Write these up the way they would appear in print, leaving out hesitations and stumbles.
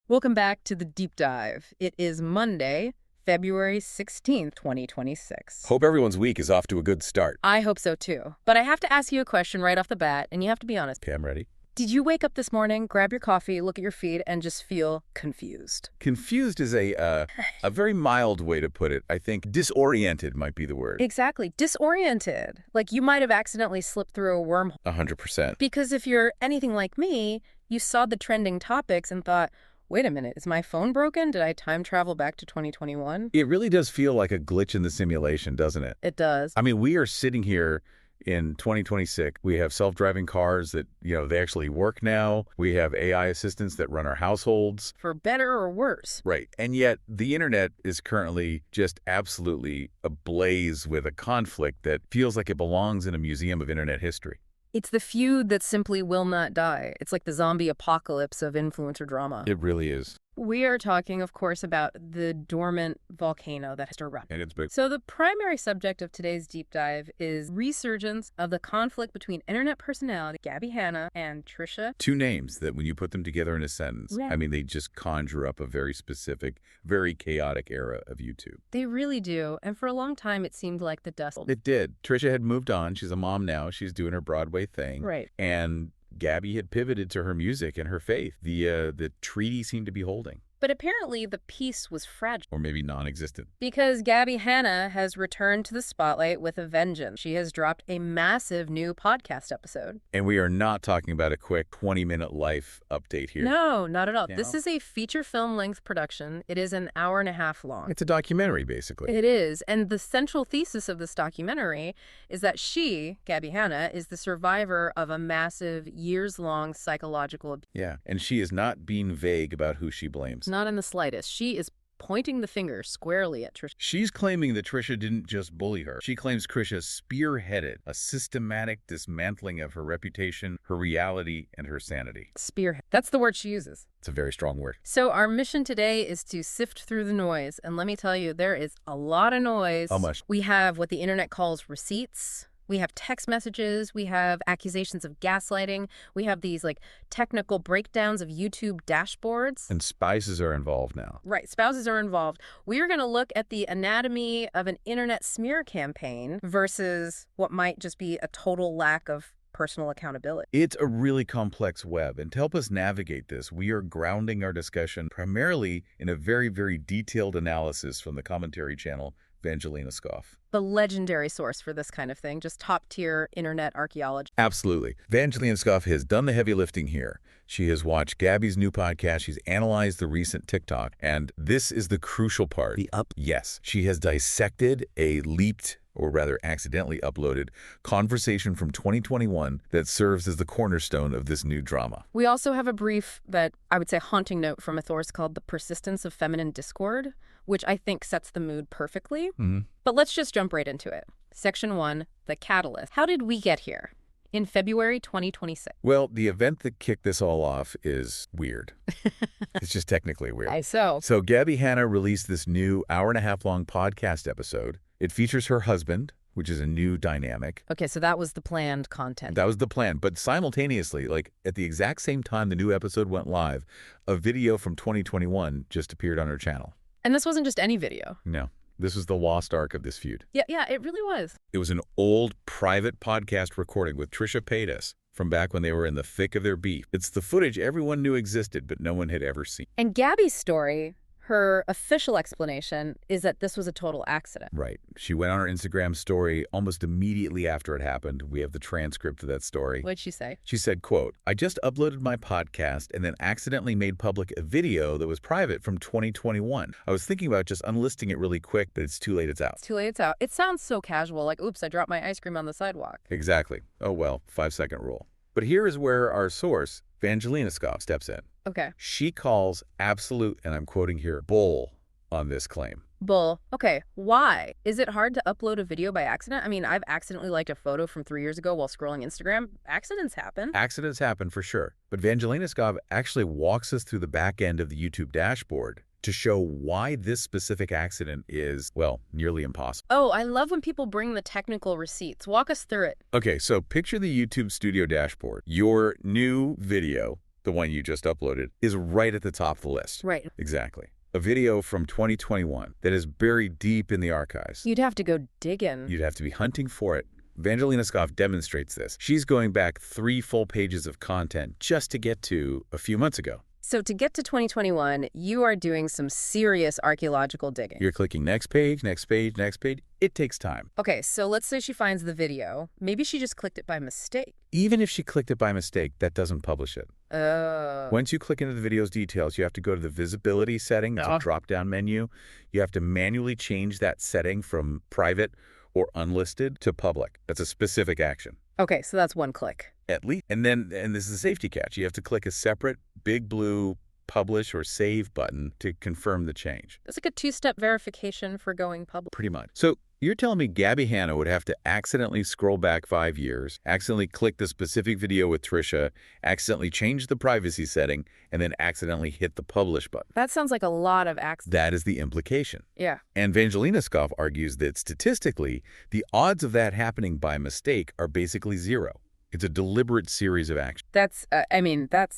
Welcome back to the Deep Dive. It is Monday, February 16th, 2026. Hope everyone's week is off to a good start. I hope so too. But I have to ask you a question right off the bat, and you have to be honest. Okay, I'm ready. Did you wake up this morning, grab your coffee, look at your feed, and just feel confused? Confused is a very mild way to put it. I think disoriented might be the word. Exactly. Disoriented. Like you might have accidentally slipped through a wormhole. 100%. Because if you're anything like me, you saw the trending topics and thought, wait a minute, is my phone broken? Did I time travel back to 2021? It really does feel like a glitch in the simulation, doesn't it? It does. I mean, we are sitting here in 2026. We have self-driving cars that, they actually work now. We have AI assistants that run our households. For better or worse. Right. And yet the internet is currently just absolutely ablaze with a conflict that feels like it belongs in a museum of internet history. It's the feud that simply will not die. It's like the zombie apocalypse of influencer drama. It really is. We are talking, of course, about the dormant volcano that has erupted. And it's big. So the primary subject of today's deep dive is resurgence of the conflict between internet personality Gabbie Hanna and Trisha. Two names that when you put them together in a sentence, Yeah. I mean, they just conjure up a very specific, very chaotic era of YouTube. They really do. And for a long time, it seemed like the dust. It did. Trisha had moved on. She's a mom now. She's doing her Broadway thing. Right. And Gabbie had pivoted to her music and her faith. The treaty seemed to be holding. But apparently the peace was fragile. Or maybe non-existent. Because Gabbie Hanna has returned to the spotlight with a vengeance. She has dropped a massive new podcast episode. And we are not talking about a quick 20-minute life update here. No, not at all. No. This is a feature film-length production. It is an hour and a half long. It's a documentary, basically. It is. And the central thesis of this documentary is that she, Gabbie Hanna, is the survivor of a massive, years-long psychological abuse. Yeah, and she is not being vague about who she blames. Not in the slightest. She is pointing the finger squarely at Trisha. She's claiming that Trisha didn't just bully her. She claims Trisha spearheaded a systematic dismantling of her reputation, her reality, and her sanity. Spearhead. That's the word she uses. It's a very strong word. So our mission today is to sift through the noise. And let me tell you, there is a lot of noise. How much? We have what the internet calls receipts. We have text messages, we have accusations of gaslighting, we have these technical breakdowns of YouTube dashboards. And spouses are involved now. Right, spouses are involved. We are going to look at the anatomy of an internet smear campaign versus what might just be a total lack of personal accountability. It's a really complex web, and to help us navigate this, we are grounding our discussion primarily in a very, very detailed analysis from the commentary channel Vangelina, Skov. The legendary source for this kind of thing, just top-tier internet archaeology. Absolutely. Vangelina Skov has done the heavy lifting here. She has watched Gabbie's new podcast. She's analyzed the recent TikTok. And this is the crucial part. Yes. She has dissected a leaked, or rather accidentally uploaded, conversation from 2021 that serves as the cornerstone of this new drama. We also have a brief, but I would say haunting note from a source called The Persistence of Feminine Discord, which I think sets the mood perfectly. But let's just jump right into it. Section 1, the catalyst. How did we get here? In February 2026. Well, the event that kicked this all off is weird. It's just technically weird. So Gabbie Hanna released this new hour-and-a-half-long podcast episode. It features her husband, which is a new dynamic. Okay, so that was the planned content. That was the plan. But simultaneously, at the exact same time the new episode went live, a video from 2021 just appeared on her channel. And this wasn't just any video. No. This was the lost arc of this feud. Yeah, it really was. It was an old private podcast recording with Trisha Paytas from back when they were in the thick of their beef. It's the footage everyone knew existed, but no one had ever seen. And Gabbie's story, her official explanation, is that this was a total accident. Right. She went on her Instagram story almost immediately after it happened. We have the transcript of that story. What'd she say? She said, quote, "I just uploaded my podcast and then accidentally made public a video that was private from 2021. I was thinking about just unlisting it really quick, but it's too late. It's out." It's too late. It's out. It sounds so casual, like, oops, I dropped my ice cream on the sidewalk. Exactly. Oh, well, 5-second rule. But here is where our source, Vangelina Skov, steps in. Okay. She calls absolute, and I'm quoting here, bull on this claim. Bull. Okay, why? Is it hard to upload a video by accident? I mean, I've accidentally liked a photo from 3 years ago while scrolling Instagram. Accidents happen. Accidents happen for sure. But Vangelina Skov actually walks us through the back end of the YouTube dashboard to show why this specific accident is, well, nearly impossible. Oh, I love when people bring the technical receipts. Walk us through it. Okay, so picture the YouTube studio dashboard. Your new video the one you just uploaded, is right at the top of the list. Right. Exactly. A video from 2021 that is buried deep in the archives. You'd have to go digging. You'd have to be hunting for it. Vangelina Skov demonstrates this. She's going back 3 full pages of content just to get to a few months ago. So to get to 2021, you are doing some serious archaeological digging. You're clicking next page, next page, next page. It takes time. Okay, so let's say she finds the video. Maybe she just clicked it by mistake. Even if she clicked it by mistake, that doesn't publish it. Oh. Once you click into the video's details, you have to go to the visibility setting. It's a drop-down menu. You have to manually change that setting from private or unlisted to public. That's a specific action. Okay, so that's one click. At least. And this is a safety catch. You have to click a separate big blue publish or save button to confirm the change. It's like a 2-step verification for going public. Pretty much. So you're telling me Gabbie Hanna would have to accidentally scroll back 5 years, accidentally click the specific video with Trisha, accidentally change the privacy setting, and then accidentally hit the publish button. That sounds like a lot of accidents. That is the implication. Yeah. And Vangelina Skov argues that statistically, the odds of that happening by mistake are basically 0. It's a deliberate series of actions. That's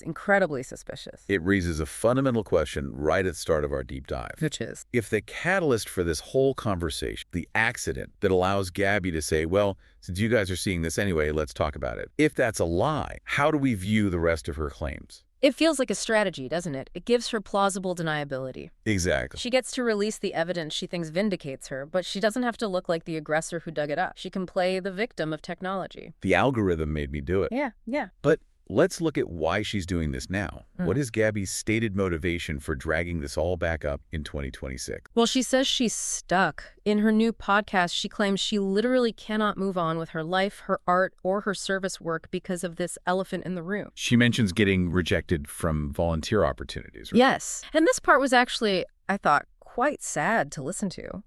incredibly suspicious. It raises a fundamental question right at the start of our deep dive. Which is? If the catalyst for this whole conversation, the accident that allows Gabbie to say, well, since you guys are seeing this anyway, let's talk about it. If that's a lie, how do we view the rest of her claims? It feels like a strategy, doesn't it? It gives her plausible deniability. Exactly. She gets to release the evidence she thinks vindicates her, but she doesn't have to look like the aggressor who dug it up. She can play the victim of technology. The algorithm made me do it. Yeah. But let's look at why she's doing this now. What is Gabbie's stated motivation for dragging this all back up in 2026? Well, she says she's stuck. In her new podcast, she claims she literally cannot move on with her life, her art, or her service work because of this elephant in the room. She mentions getting rejected from volunteer opportunities. Right? Yes. And this part was actually, I thought, quite sad to listen to.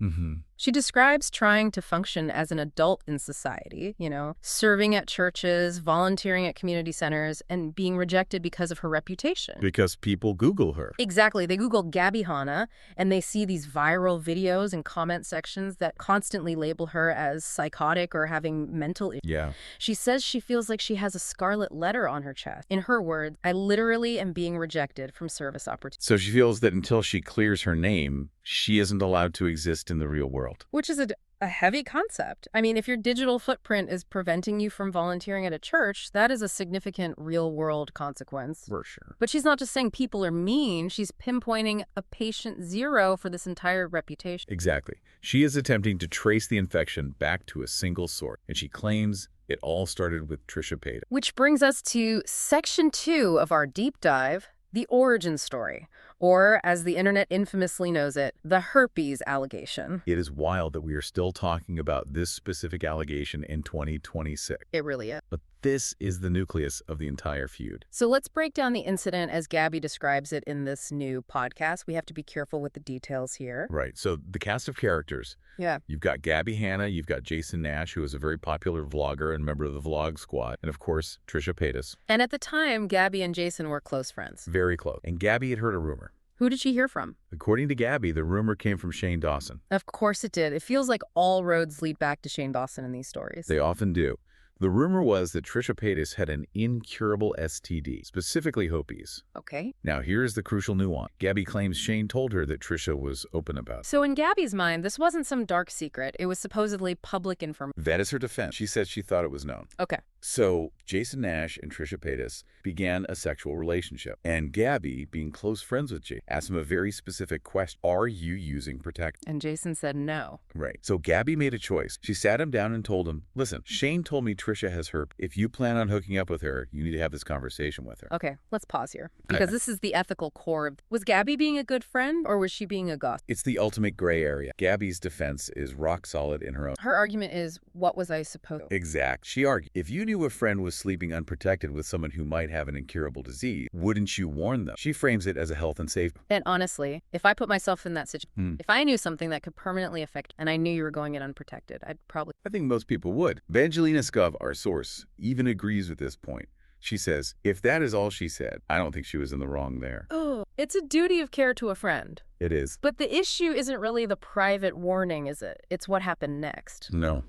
She describes trying to function as an adult in society, serving at churches, volunteering at community centers, and being rejected because of her reputation. Because people Google her. Exactly. They Google Gabbie Hanna, and they see these viral videos and comment sections that constantly label her as psychotic or having mental issues. Yeah. She says she feels like she has a scarlet letter on her chest. In her words, I literally am being rejected from service opportunities. So she feels that until she clears her name, she isn't allowed to exist in the real world. Which is a heavy concept. I mean, if your digital footprint is preventing you from volunteering at a church, that is a significant real-world consequence. For sure. But she's not just saying people are mean. She's pinpointing a patient 0 for this entire reputation. Exactly. She is attempting to trace the infection back to a single source, and she claims it all started with Trisha Paytas. Which brings us to Section 2 of our deep dive, the origin story, or as the internet infamously knows it, the herpes allegation. It is wild that we are still talking about this specific allegation in 2026. It really is. But this is the nucleus of the entire feud. So let's break down the incident as Gabbie describes it in this new podcast. We have to be careful with the details here. Right. So the cast of characters. Yeah. You've got Gabbie Hanna, you've got Jason Nash, who is a very popular vlogger and member of the Vlog Squad, and of course, Trisha Paytas. And at the time, Gabbie and Jason were close friends. Very close. And Gabbie had heard a rumor. Who did she hear from? According to Gabbie, the rumor came from Shane Dawson. Of course it did. It feels like all roads lead back to Shane Dawson in these stories. They often do. The rumor was that Trisha Paytas had an incurable STD, specifically herpes. Okay. Now, here's the crucial nuance. Gabbie claims Shane told her that Trisha was open about it. So in Gabbie's mind, this wasn't some dark secret. It was supposedly public information. That is her defense. She said she thought it was known. Okay. So Jason Nash and Trisha Paytas began a sexual relationship. And Gabbie, being close friends with Jason, asked him a very specific question. Are you using protectant? And Jason said no. Right. So Gabbie made a choice. She sat him down and told him, listen, Shane told me Trisha has herpes. If you plan on hooking up with her, you need to have this conversation with her. Okay, let's pause here. Because this is the ethical core of... Was Gabbie being a good friend or was she being a gossip? It's the ultimate gray area. Gabbie's defense is rock solid in her own. Her argument is, what was I supposed to? Exact. She argued, if you knew a friend was sleeping unprotected with someone who might have an incurable disease, wouldn't you warn them? She frames it as a health and safety. And honestly, if I put myself in that situation, if I knew something that could permanently affect and I knew you were going in unprotected, I'd probably... I think most people would. Vangelina Skov, our source, even agrees with this point. She says, if that is all she said, I don't think she was in the wrong there. Oh, it's a duty of care to a friend. It is. But the issue isn't really the private warning, is it? It's what happened next. No.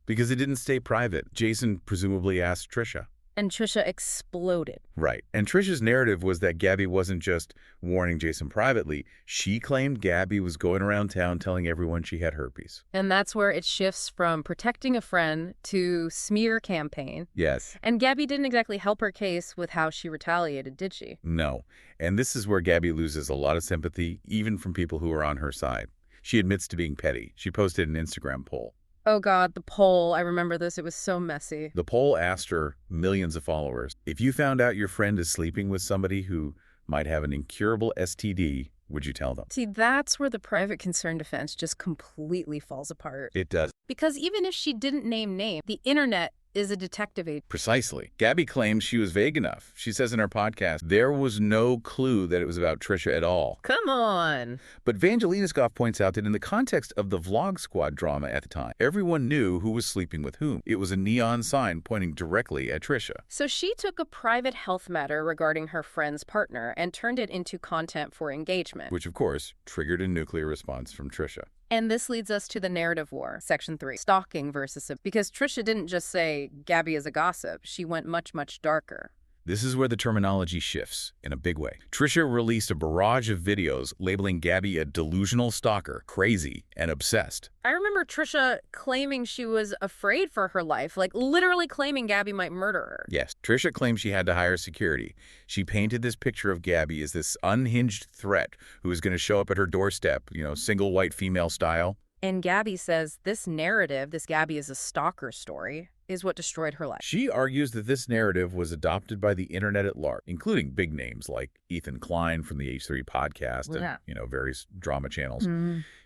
Because it didn't stay private. Jason presumably asked Trisha. And Trisha exploded. Right. And Trisha's narrative was that Gabbie wasn't just warning Jason privately. She claimed Gabbie was going around town telling everyone she had herpes. And that's where it shifts from protecting a friend to smear campaign. Yes. And Gabbie didn't exactly help her case with how she retaliated, did she? No. And this is where Gabbie loses a lot of sympathy, even from people who are on her side. She admits to being petty. She posted an Instagram poll. Oh God, the poll. I remember this. It was so messy. The poll asked her millions of followers, if you found out your friend is sleeping with somebody who might have an incurable STD, would you tell them? See, that's where the private concern defense just completely falls apart. It does. Because even if she didn't name name, the internet is a detective agency. Precisely. Gabbie claims she was vague enough. She says in her podcast, there was no clue that it was about Trisha at all. Come on. But Vangelina Skov points out that in the context of the Vlog Squad drama at the time, everyone knew who was sleeping with whom. It was a neon sign pointing directly at Trisha. So she took a private health matter regarding her friend's partner and turned it into content for engagement. Which, of course, triggered a nuclear response from Trisha. And this leads us to the narrative war, Section 3, stalking versus... Because Trisha didn't just say Gabbie is a gossip. She went much, much darker. This is where the terminology shifts in a big way. Trisha released a barrage of videos labeling Gabbie a delusional stalker, crazy, and obsessed. I remember Trisha claiming she was afraid for her life, like literally claiming Gabbie might murder her. Yes, Trisha claimed she had to hire security. She painted this picture of Gabbie as this unhinged threat who was going to show up at her doorstep, single white female style. And Gabbie says this narrative, this Gabbie is a stalker story, is what destroyed her life. She argues that this narrative was adopted by the internet at large, including big names like Ethan Klein from the H3 podcast and, various drama channels.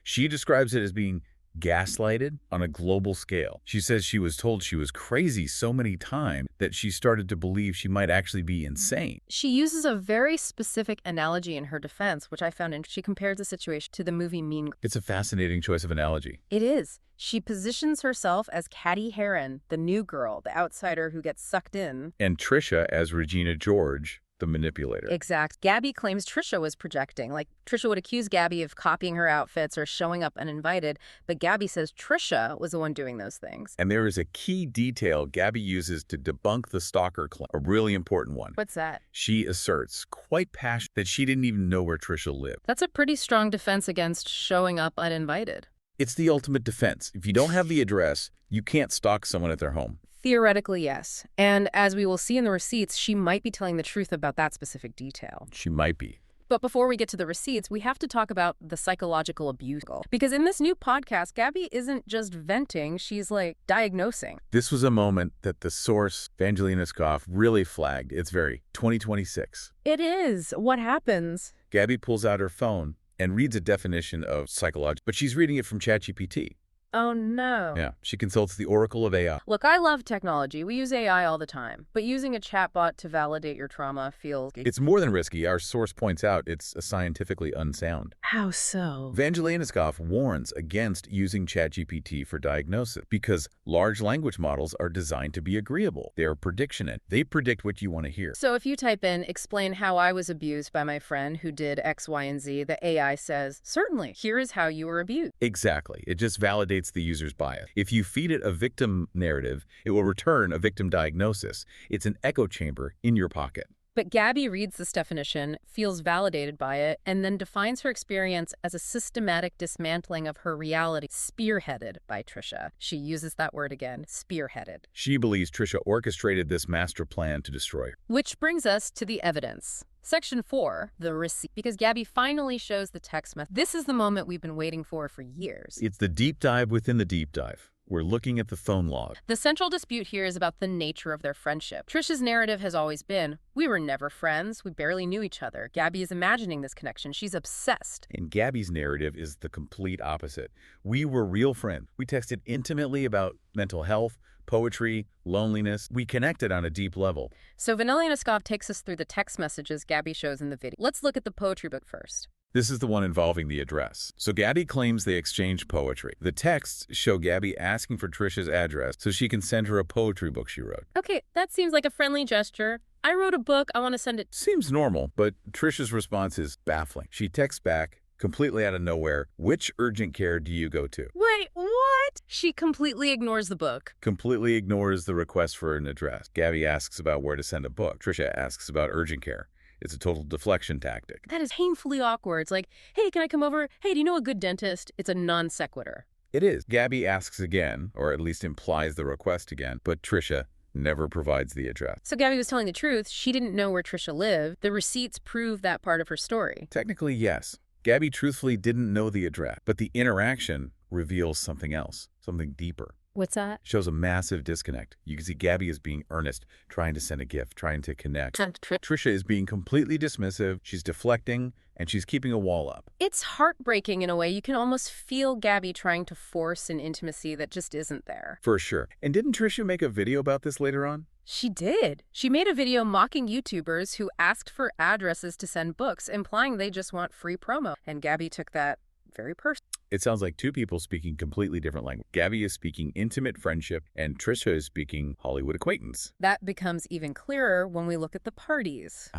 She describes it as being gaslighted on a global scale. She says she was told she was crazy so many times that she started to believe she might actually be insane. She uses a very specific analogy in her defense, which I found interesting. She compares the situation to the movie Mean Girls. It's a fascinating choice of analogy. It is. She positions herself as Caddy Heron, the new girl, the outsider who gets sucked in. And Trisha as Regina George, the manipulator. Exact. Gabbie claims Trisha was projecting. Like, Trisha would accuse Gabbie of copying her outfits or showing up uninvited, but Gabbie says Trisha was the one doing those things. And there is a key detail Gabbie uses to debunk the stalker claim, a really important one. What's that? She asserts, quite passionately, that she didn't even know where Trisha lived. That's a pretty strong defense against showing up uninvited. It's the ultimate defense. If you don't have the address, you can't stalk someone at their home. Theoretically, yes. And as we will see in the receipts, she might be telling the truth about that specific detail. She might be. But before we get to the receipts, we have to talk about the psychological abuse. Because in this new podcast, Gabbie isn't just venting, she's diagnosing. This was a moment that the source, Vangelina Skov, really flagged. It's very 2026. It is. What happens? Gabbie pulls out her phone and reads a definition of psychology, but she's reading it from ChatGPT. Oh, no. Yeah, she consults the oracle of AI. Look, I love technology. We use AI all the time. But using a chatbot to validate your trauma feels... It's more than risky. Our source points out it's scientifically unsound. How so? Vangelina Skov warns against using ChatGPT for diagnosis because large language models are designed to be agreeable. They are prediction and they predict what you want to hear. So if you type in, explain how I was abused by my friend who did X, Y, and Z, the AI says, certainly, here is how you were abused. Exactly. It just validates the user's bias. If you feed it a victim narrative, it will return a victim diagnosis. It's an echo chamber in your pocket. But Gabbie reads this definition, feels validated by it, and then defines her experience as a systematic dismantling of her reality, spearheaded by Trisha. She uses that word again, spearheaded. She believes Trisha orchestrated this master plan to destroy her. Which brings us to the evidence. Section 4, the receipt. Because Gabbie finally shows the text message. This is the moment we've been waiting for years. It's the deep dive within the deep dive. We're looking at the phone log. The central dispute here is about the nature of their friendship. Trisha's narrative has always been, we were never friends, we barely knew each other. Gabbie is imagining this connection. She's obsessed. And Gabbie's narrative is the complete opposite. We were real friends. We texted intimately about mental health, poetry, loneliness. We connected on a deep level. So Vangelina Skov takes us through the text messages Gabbie shows in the video. Let's look at the poetry book first. This is the one involving the address. So Gabbie claims they exchanged poetry. The texts show Gabbie asking for Trisha's address so she can send her a poetry book she wrote. Okay, that seems like a friendly gesture. I wrote a book, I want to send it. Seems normal, but Trisha's response is baffling. She texts back, completely out of nowhere, which urgent care do you go to? Wait, what? What? She completely ignores the book. Completely ignores the request for an address. Gabbie asks about where to send a book. Trisha asks about urgent care. It's a total deflection tactic. That is painfully awkward. It's like, hey, can I come over? Hey, do you know a good dentist? It's a non sequitur. It is. Gabbie asks again, or at least implies the request again, but Trisha never provides the address. So Gabbie was telling the truth. She didn't know where Trisha lived. The receipts prove that part of her story. Technically, yes. Gabbie truthfully didn't know the address, but the interaction reveals something else, something deeper. What's that? Shows a massive disconnect. You can see Gabbie is being earnest, trying to send a gift, trying to connect. Trisha is being completely dismissive. She's deflecting, and she's keeping a wall up. It's heartbreaking in a way. You can almost feel Gabbie trying to force an intimacy that just isn't there. For sure. And didn't Trisha make a video about this later on? She did. She made a video mocking YouTubers who asked for addresses to send books, implying they just want free promo. And Gabbie took that very personally. It sounds like two people speaking completely different language. Gabbie is speaking intimate friendship, and Trisha is speaking Hollywood acquaintance. That becomes even clearer when we look at the parties.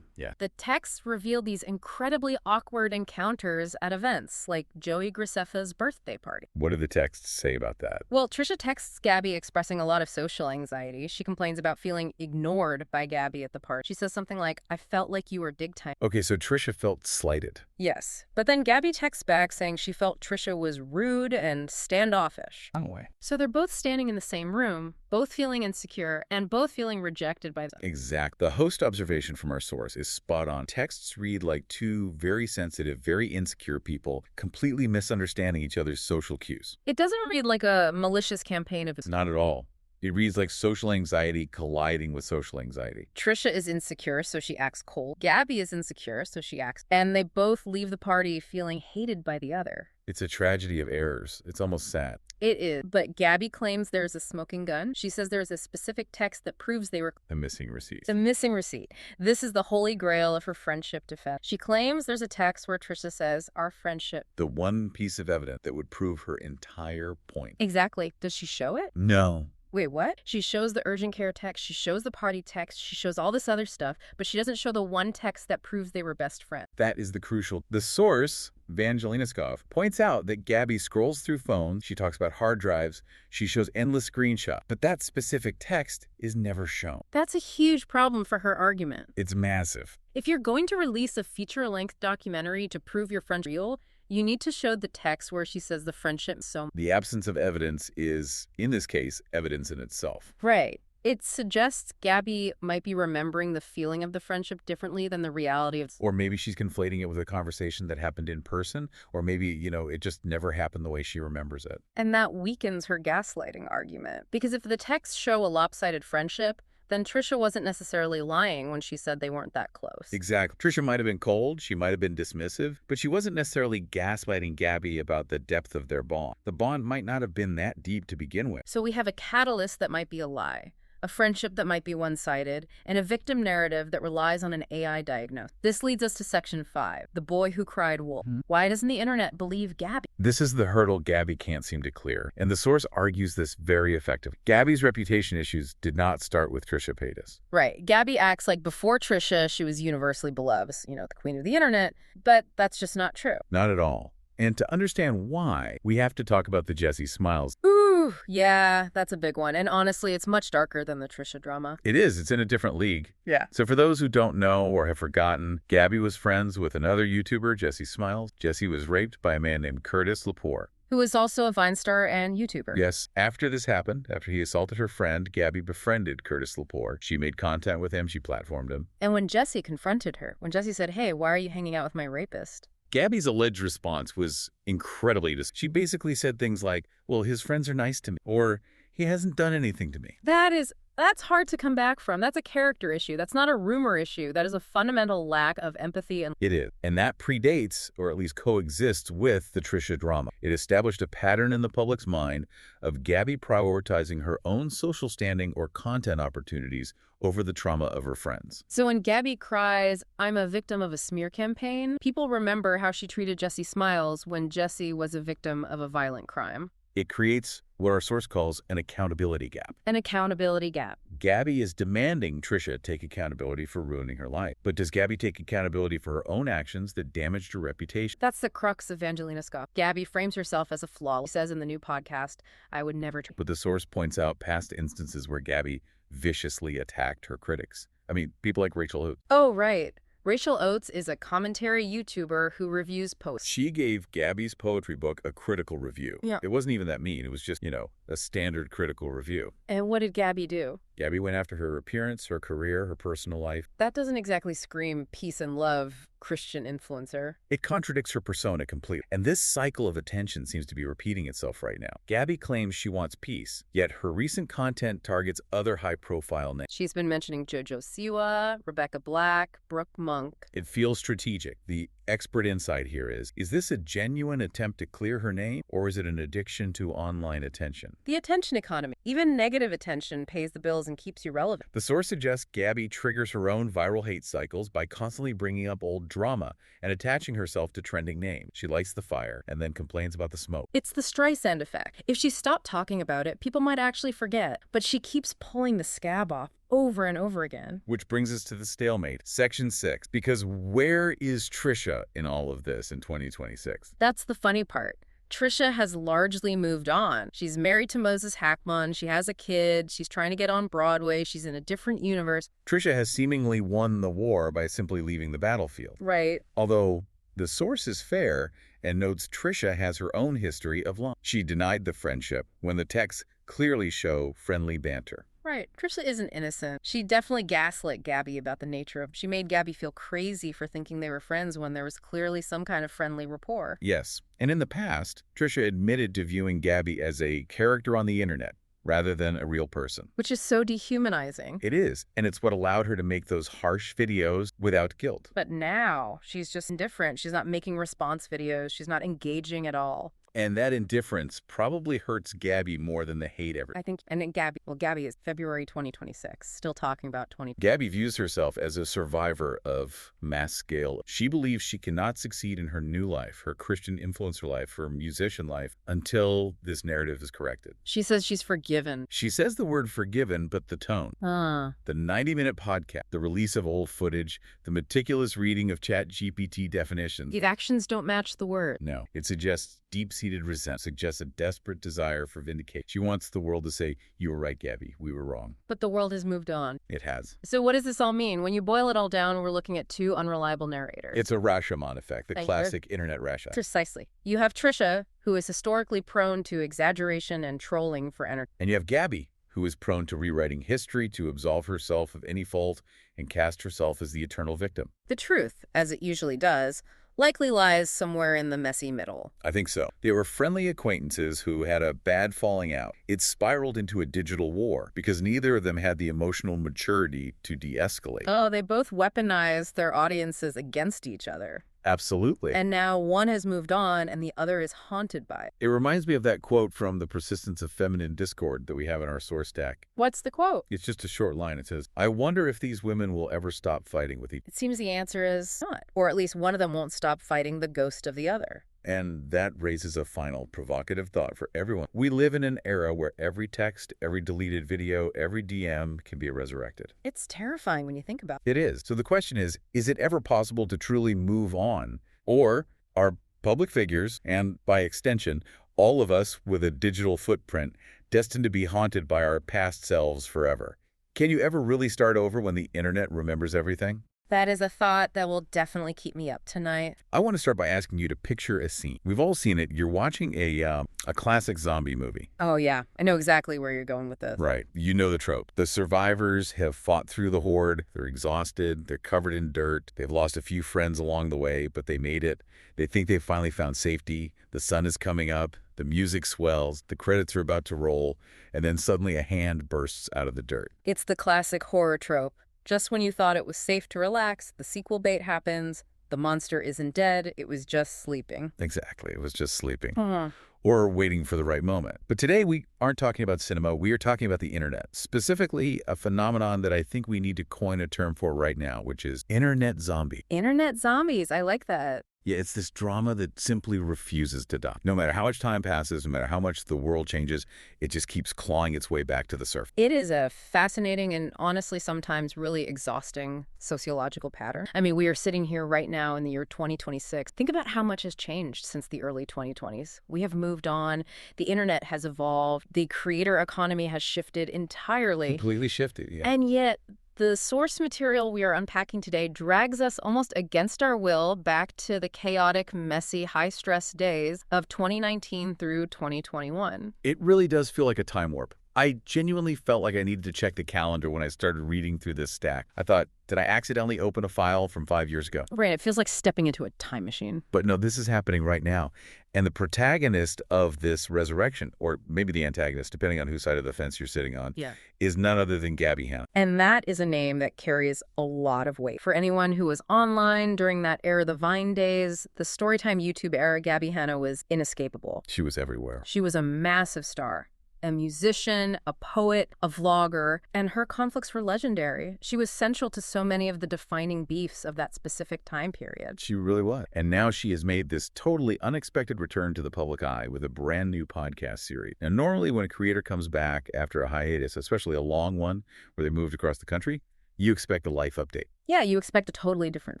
Yeah. The texts reveal these incredibly awkward encounters at events, like Joey Graceffa's birthday party. What do the texts say about that? Well, Trisha texts Gabbie expressing a lot of social anxiety. She complains about feeling ignored by Gabbie at the party. She says something like, I felt like you were dig time. Okay, so Trisha felt slighted. Yes. But then Gabbie texts back saying she felt Trisha was rude and standoffish. Wrong way. So they're both standing in the same room, both feeling insecure, and both feeling rejected by them. Exact. The host observation from our source is spot on. Texts read like two very sensitive, very insecure people completely misunderstanding each other's social cues. It doesn't read like a malicious campaign of... Not at all. It reads like social anxiety colliding with social anxiety. Trisha is insecure, so she acts cold. Gabbie is insecure, so she acts... And they both leave the party feeling hated by the other. It's a tragedy of errors. It's almost sad. It is. But Gabbie claims there's a smoking gun. She says there's a specific text that proves they were... The missing receipt. The missing receipt. This is the holy grail of her friendship defense. She claims there's a text where Trisha says, our friendship... The one piece of evidence that would prove her entire point. Exactly. Does she show it? No. Wait, what? She shows the urgent care text, she shows the party text, she shows all this other stuff, but she doesn't show the one text that proves they were best friends. That is the crucial. The source, Vangelina Skov, points out that Gabbie scrolls through phones, she talks about hard drives, she shows endless screenshots, but that specific text is never shown. That's a huge problem for her argument. It's massive. If you're going to release a feature-length documentary to prove your friend's real, you need to show the text where she says the friendship so... The absence of evidence is, in this case, evidence in itself. Right. It suggests Gabbie might be remembering the feeling of the friendship differently than the reality of... Or maybe she's conflating it with a conversation that happened in person, or maybe, it just never happened the way she remembers it. And that weakens her gaslighting argument. Because if the texts show a lopsided friendship, then Trisha wasn't necessarily lying when she said they weren't that close. Exactly. Trisha might have been cold, she might have been dismissive, but she wasn't necessarily gaslighting Gabbie about the depth of their bond. The bond might not have been that deep to begin with. So we have a catalyst that might be a lie, a friendship that might be one-sided, and a victim narrative that relies on an AI diagnosis. This leads us to Section 5, the boy who cried wolf. Why doesn't the internet believe Gabbie? This is the hurdle Gabbie can't seem to clear, and the source argues this very effectively. Gabbie's reputation issues did not start with Trisha Paytas. Right. Gabbie acts like before Trisha, she was universally beloved, the queen of the internet, but that's just not true. Not at all. And to understand why, we have to talk about the Jessie Smiles. Ooh, yeah, that's a big one. And honestly, it's much darker than the Trisha drama. It is. It's in a different league. Yeah. So for those who don't know or have forgotten, Gabbie was friends with another YouTuber, Jessie Smiles. Jessie was raped by a man named Curtis Lepore, who is also a Vine star and YouTuber. Yes. After this happened, after he assaulted her friend, Gabbie befriended Curtis Lepore. She made contact with him. She platformed him. And when Jessie confronted her, when Jessie said, hey, why are you hanging out with my rapist? Gabbie's alleged response was incredibly She basically said things like, well, his friends are nice to me, or he hasn't done anything to me. That's hard to come back from. That's a character issue. That's not a rumor issue. That is a fundamental lack of empathy. It is. And that predates, or at least coexists with, the Trisha drama. It established a pattern in the public's mind of Gabbie prioritizing her own social standing or content opportunities over the trauma of her friends. So when Gabbie cries, I'm a victim of a smear campaign, people remember how she treated Jessie Smiles when Jessie was a victim of a violent crime. It creates what our source calls an accountability gap. An accountability gap. Gabbie is demanding Trisha take accountability for ruining her life. But does Gabbie take accountability for her own actions that damaged her reputation? That's the crux of Vangelina Skov. Gabbie frames herself as a flaw. She says in the new podcast, I would never... But the source points out past instances where Gabbie viciously attacked her critics. I mean, people like Rachel Oates. Oh, right. Rachel Oates is a commentary YouTuber who reviews posts. She gave Gabbie's poetry book a critical review. Yeah. It wasn't even that mean. It was just, a standard critical review. And what did Gabbie do? Gabbie went after her appearance, her career, her personal life. That doesn't exactly scream peace and love, Christian influencer. It contradicts her persona completely. And this cycle of attention seems to be repeating itself right now. Gabbie claims she wants peace, yet her recent content targets other high-profile names. She's been mentioning JoJo Siwa, Rebecca Black, Brooke Monk. It feels strategic. The expert insight here is this a genuine attempt to clear her name, or is it an addiction to online attention? The attention economy. Even negative attention pays the bills and keeps you relevant. The source suggests Gabbie triggers her own viral hate cycles by constantly bringing up old drama and attaching herself to trending names. She lights the fire and then complains about the smoke. It's the Streisand effect. If she stopped talking about it, people might actually forget. But she keeps pulling the scab off over and over again. Which brings us to the stalemate, Section 6. Because where is Trisha in all of this in 2026? That's the funny part. Trisha has largely moved on. She's married to Moses Hackman. She has a kid. She's trying to get on Broadway. She's in a different universe. Trisha has seemingly won the war by simply leaving the battlefield. Right. Although the source is fair and notes Trisha has her own history of lying. She denied the friendship when the texts clearly show friendly banter. Right. Trisha isn't innocent. She definitely gaslit Gabbie about the nature of... She made Gabbie feel crazy for thinking they were friends when there was clearly some kind of friendly rapport. Yes. And in the past, Trisha admitted to viewing Gabbie as a character on the internet rather than a real person. Which is so dehumanizing. It is. And it's what allowed her to make those harsh videos without guilt. But now, she's just indifferent. She's not making response videos. She's not engaging at all. And that indifference probably hurts Gabbie more than the hate ever. I think, and then Gabbie is February 2026, still talking about 20. Gabbie views herself as a survivor of mass scale. She believes she cannot succeed in her new life, her Christian influencer life, her musician life, until this narrative is corrected. She says she's forgiven. She says the word forgiven, but the tone. The 90-minute podcast, the release of old footage, the meticulous reading of ChatGPT definitions. The actions don't match the word. No, it suggests deep-seated resentment, suggests a desperate desire for vindication. She wants the world to say, you were right, Gabbie, we were wrong. But the world has moved on. It has. So what does this all mean? When you boil it all down, we're looking at two unreliable narrators. It's a Rashomon effect, the classic internet Rasha. Precisely. You have Trisha, who is historically prone to exaggeration and trolling for entertainment. And you have Gabbie, who is prone to rewriting history to absolve herself of any fault and cast herself as the eternal victim. The truth, as it usually does, likely lies somewhere in the messy middle. I think so. They were friendly acquaintances who had a bad falling out. It spiraled into a digital war because neither of them had the emotional maturity to de-escalate. Oh, they both weaponized their audiences against each other. Absolutely. And now one has moved on and the other is haunted by it. It reminds me of that quote from The Persistence of Feminine Discord that we have in our source stack. What's the quote? It's just a short line. It says, I wonder if these women will ever stop fighting with each other. It seems the answer is not. Or at least one of them won't stop fighting the ghost of the other. And that raises a final provocative thought for everyone. We live in an era where every text, every deleted video, every DM can be resurrected. It's terrifying when you think about it. It is. So the question is it ever possible to truly move on? Or are public figures, and by extension, all of us with a digital footprint, destined to be haunted by our past selves forever? Can you ever really start over when the internet remembers everything? That is a thought that will definitely keep me up tonight. I want to start by asking you to picture a scene. We've all seen it. You're watching a classic zombie movie. Oh, yeah. I know exactly where you're going with this. Right. You know the trope. The survivors have fought through the horde. They're exhausted. They're covered in dirt. They've lost a few friends along the way, but they made it. They think they've finally found safety. The sun is coming up. The music swells. The credits are about to roll. And then suddenly a hand bursts out of the dirt. It's the classic horror trope. Just when you thought it was safe to relax, the sequel bait happens. The monster isn't dead. It was just sleeping. Exactly. It was just sleeping. Or waiting for the right moment. But today we aren't talking about cinema. We are talking about the internet, specifically a phenomenon that I think we need to coin a term for right now, which is internet zombie. Internet zombies. I like that. Yeah, it's this drama that simply refuses to die. No matter how much time passes, no matter how much the world changes, it just keeps clawing its way back to the surface. It is a fascinating and honestly sometimes really exhausting sociological pattern. I mean, we are sitting here right now in the year 2026. Think about how much has changed since the early 2020s. We have moved on. The internet has evolved. The creator economy has shifted entirely. Completely shifted, yeah. And yet, the source material we are unpacking today drags us almost against our will back to the chaotic, messy, high-stress days of 2019 through 2021. It really does feel like a time warp. I genuinely felt like I needed to check the calendar when I started reading through this stack. I thought, did I accidentally open a file from 5 years ago? Right, it feels like stepping into a time machine. But no, this is happening right now. And the protagonist of this resurrection, or maybe the antagonist, depending on whose side of the fence you're sitting on, is none other than Gabbie Hanna. And that is a name that carries a lot of weight. For anyone who was online during that era, the Vine days, the Storytime YouTube era, Gabbie Hanna was inescapable. She was everywhere. She was a massive star. A musician, a poet, a vlogger, and her conflicts were legendary. She was central to so many of the defining beefs of that specific time period. She really was. And now she has made this totally unexpected return to the public eye with a brand new podcast series. Now, normally when a creator comes back after a hiatus, especially a long one where they moved across the country, you expect a life update. Yeah, you expect a totally different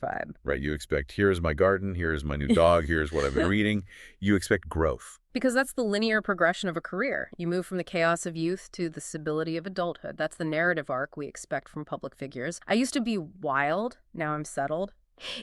vibe. Right, you expect, here's my garden, here's my new dog, here's what I've been reading. You expect growth. Because that's the linear progression of a career. You move from the chaos of youth to the stability of adulthood. That's the narrative arc we expect from public figures. I used to be wild, now I'm settled.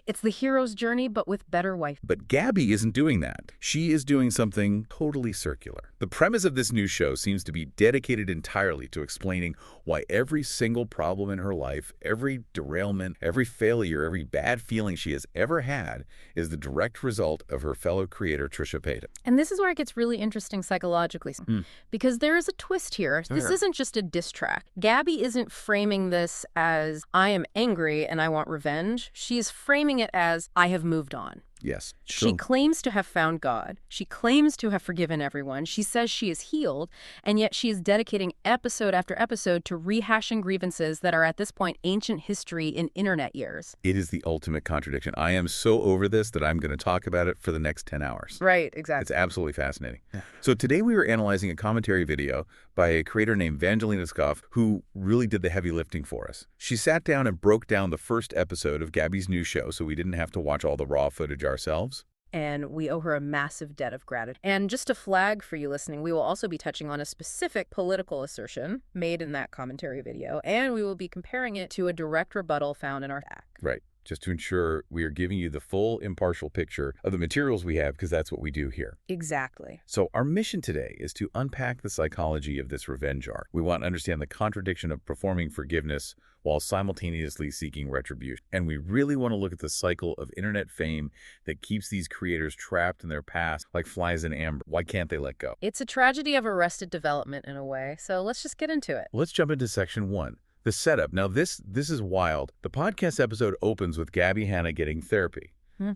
It's the hero's journey, but with better wife. But Gabbie isn't doing that. She is doing something totally circular. The premise of this new show seems to be dedicated entirely to explaining why every single problem in her life, every derailment, every failure, every bad feeling she has ever had is the direct result of her fellow creator, Trisha Paytas. And this is where it gets really interesting psychologically, because there is a twist here. This isn't just a diss track. Gabbie isn't framing this as, I am angry and I want revenge. She's framing it as, I have moved on. Yes. She claims to have found God. She claims to have forgiven everyone. She says she is healed, and yet she is dedicating episode after episode to rehashing grievances that are at this point ancient history in internet years. It is the ultimate contradiction. I am so over this that I'm going to talk about it for the next 10 hours. Right, exactly. It's absolutely fascinating. So today we were analyzing a commentary video by a creator named Vangelina Skov, who really did the heavy lifting for us. She sat down and broke down the first episode of Gabbie's new show so we didn't have to watch all the raw footage ourselves. And we owe her a massive debt of gratitude. And just a flag for you listening, we will also be touching on a specific political assertion made in that commentary video, and we will be comparing it to a direct rebuttal found in our stack. Right. Just to ensure we are giving you the full impartial picture of the materials we have, because that's what we do here. Exactly. So our mission today is to unpack the psychology of this revenge arc. We want to understand the contradiction of performing forgiveness while simultaneously seeking retribution. And we really want to look at the cycle of internet fame that keeps these creators trapped in their past like flies in amber. Why can't they let go? It's a tragedy of arrested development in a way, so let's just get into it. Let's jump into section 1. The setup. Now, this is wild. The podcast episode opens with Gabbie Hanna getting therapy.